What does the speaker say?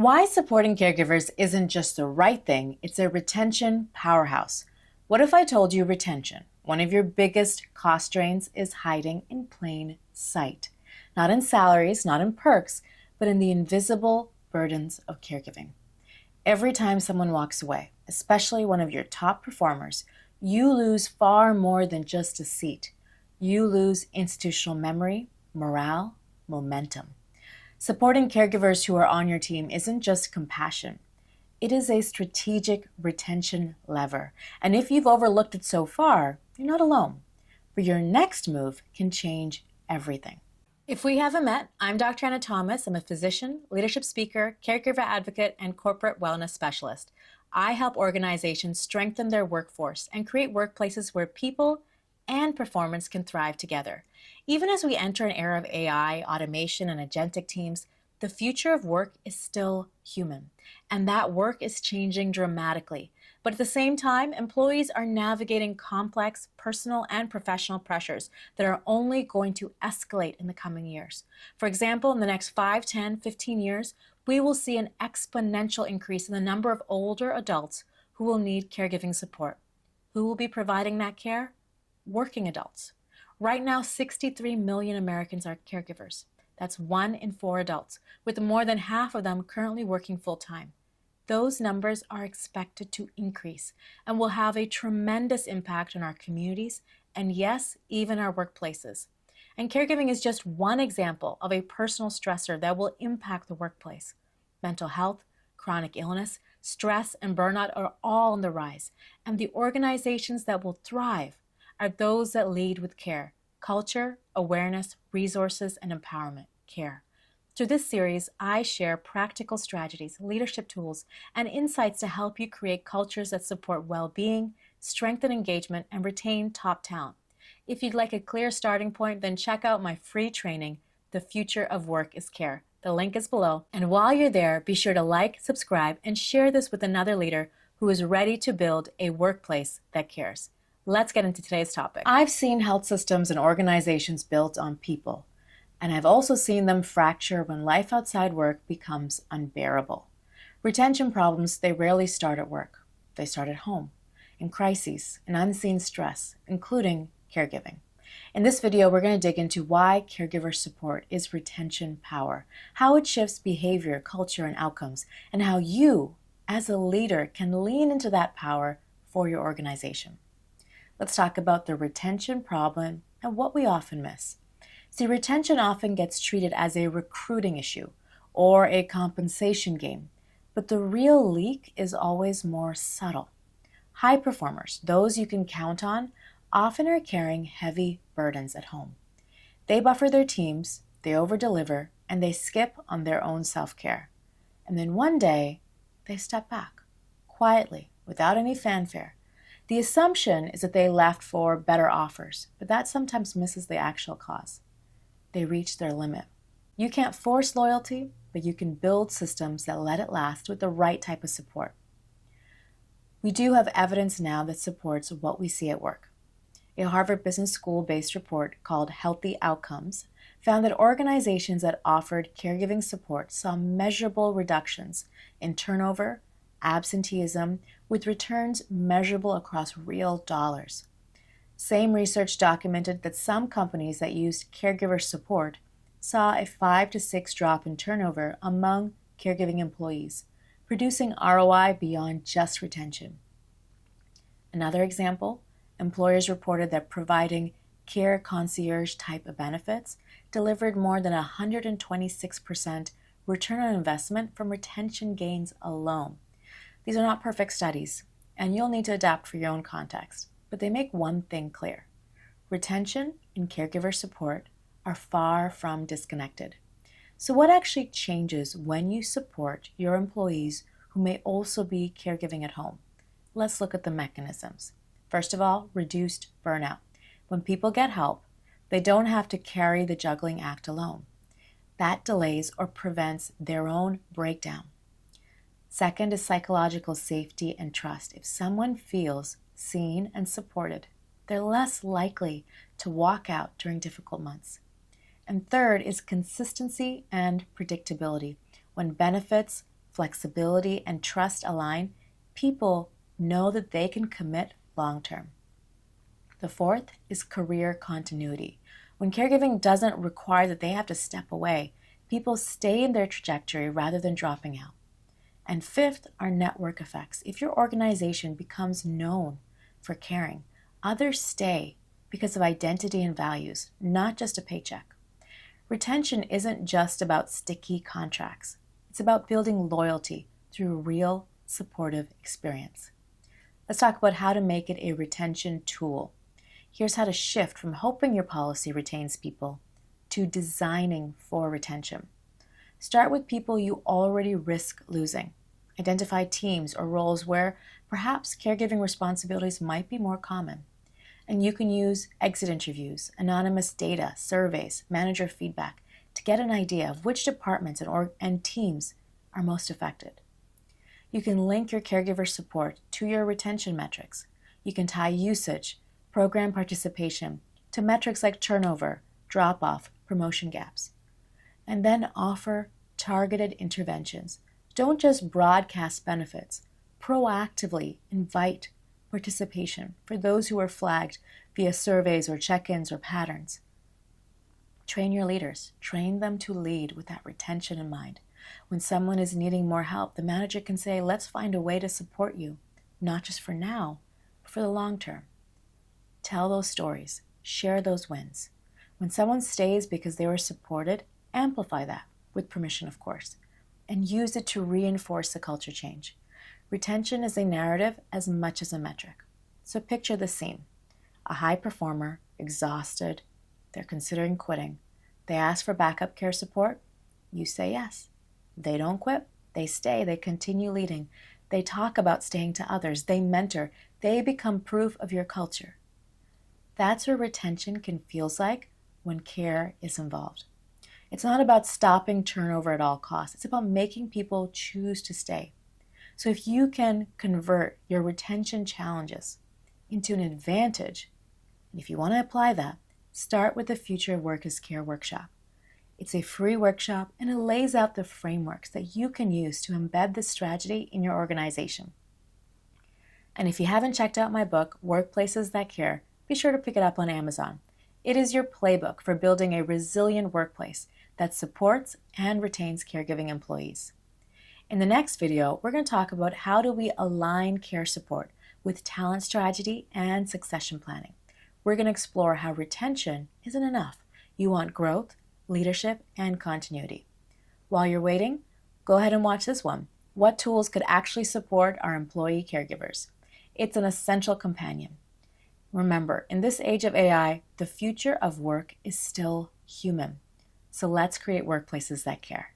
why supporting caregivers isn't just the right thing, it's a retention powerhouse. What if I told you retention, one of your biggest cost drains, is hiding in plain sight? Not in salaries, not in perks, but in the invisible burdens of caregiving. Every time someone walks away, especially one of your top performers, you lose far more than just a seat. You lose institutional memory, morale, momentum. Supporting caregivers who are on your team isn't just compassion. It is a strategic retention lever. And if you've overlooked it so far, you're not alone. But your next move can change everything. If we haven't met, I'm Dr. Anna Thomas. I'm a physician, leadership speaker, caregiver advocate, and corporate wellness specialist. I help organizations strengthen their workforce and create workplaces where people and performance can thrive together. Even as we enter an era of AI, automation, and agentic teams, the future of work is still human. And that work is changing dramatically. But at the same time, employees are navigating complex personal and professional pressures that are only going to escalate in the coming years. For example, in the next 5, 10, 15 years, we will see an exponential increase in the number of older adults who will need caregiving support. Who will be providing that care? Working adults. Right now, 63 million Americans are caregivers. That's 1 in 4 adults, with more than half of them currently working full-time. Those numbers are expected to increase and will have a tremendous impact on our communities and, yes, even our workplaces. And caregiving is just one example of a personal stressor that will impact the workplace. Mental health, chronic illness, stress, and burnout are all on the rise, and the organizations that will thrive are those that lead with care, culture, awareness, resources, and empowerment. Care. Through this series, I share practical strategies, leadership tools, and insights to help you create cultures that support well-being, strengthen engagement, and retain top talent. If you'd like a clear starting point, then check out my free training, The Future of Work is Care. The link is below. And while you're there, be sure to like, subscribe, and share this with another leader who is ready to build a workplace that cares. Let's get into today's topic. I've seen health systems and organizations built on people, and I've also seen them fracture when life outside work becomes unbearable. Retention problems, they rarely start at work. They start at home, in crises, and unseen stress, including caregiving. In this video, we're going to dig into why caregiver support is retention power, how it shifts behavior, culture, and outcomes, and how you, as a leader, can lean into that power for your organization. Let's talk about the retention problem and what we often miss. See, retention often gets treated as a recruiting issue or a compensation game, but the real leak is always more subtle. High performers, those you can count on, often are carrying heavy burdens at home. They buffer their teams, they overdeliver, and they skip on their own self-care. And then one day, they step back, quietly, without any fanfare. The assumption is that they left for better offers, but that sometimes misses the actual cause. They reach their limit. You can't force loyalty, but you can build systems that let it last with the right type of support. We do have evidence now that supports what we see at work. A Harvard Business School-based report called Healthy Outcomes found that organizations that offered caregiving support saw measurable reductions in turnover, absenteeism, with returns measurable across real dollars. Same research documented that some companies that used caregiver support saw a 5 to 6 drop in turnover among caregiving employees, producing ROI beyond just retention. Another example, employers reported that providing care concierge type of benefits delivered more than 126% return on investment from retention gains alone. These are not perfect studies, and you'll need to adapt for your own context, but they make one thing clear. Retention and caregiver support are far from disconnected. So what actually changes when you support your employees who may also be caregiving at home? Let's look at the mechanisms. First of all, reduced burnout. When people get help, they don't have to carry the juggling act alone. That delays or prevents their own breakdown. Second is psychological safety and trust. If someone feels seen and supported, they're less likely to walk out during difficult months. And third is consistency and predictability. When benefits flexibility, and trust align, people know that they can commit long term. The fourth is career continuity. When caregiving doesn't require that they have to step away, people stay in their trajectory rather than dropping out. And fifth are network effects. If your organization becomes known for caring, others stay because of identity and values, not just a paycheck. Retention isn't just about sticky contracts. It's about building loyalty through real, supportive experience. Let's talk about how to make it a retention tool. Here's how to shift from hoping your policy retains people to designing for retention. Start with people you already risk losing. Identify teams or roles where perhaps caregiving responsibilities might be more common. And you can use exit interviews, anonymous data, surveys, manager feedback to get an idea of which departments and teams are most affected. You can link your caregiver support to your retention metrics. You can tie usage, program participation to metrics like turnover, drop-off, promotion gaps. And then offer targeted interventions. Don't just broadcast benefits. Proactively invite participation for those who are flagged via surveys or check-ins or patterns. Train your leaders. Train them to lead with that retention in mind. When someone is needing more help, the manager can say, let's find a way to support you, not just for now, but for the long term. Tell those stories. Share those wins. When someone stays because they were supported, amplify that, with permission, of course, and use it to reinforce the culture change. Retention is a narrative as much as a metric. So picture the scene. A high performer, exhausted, they're considering quitting. They ask for backup care support. You say yes. They don't quit. They stay. They continue leading. They talk about staying to others. They mentor. They become proof of your culture. That's what retention can feel like when care is involved. It's not about stopping turnover at all costs. It's about making people choose to stay. So if you can convert your retention challenges into an advantage, and if you want to apply that, start with the Future Work is Care workshop. It's a free workshop and it lays out the frameworks that you can use to embed this strategy in your organization. And if you haven't checked out my book, Workplaces That Care, be sure to pick it up on Amazon. It is your playbook for building a resilient workplace that supports and retains caregiving employees. In the next video, we're going to talk about how do we align care support with talent strategy and succession planning. We're going to explore how retention isn't enough. You want growth, leadership, and continuity. While you're waiting, go ahead and watch this one. What tools could actually support our employee caregivers? It's an essential companion. Remember, in this age of AI, the future of work is still human. So let's create workplaces that care.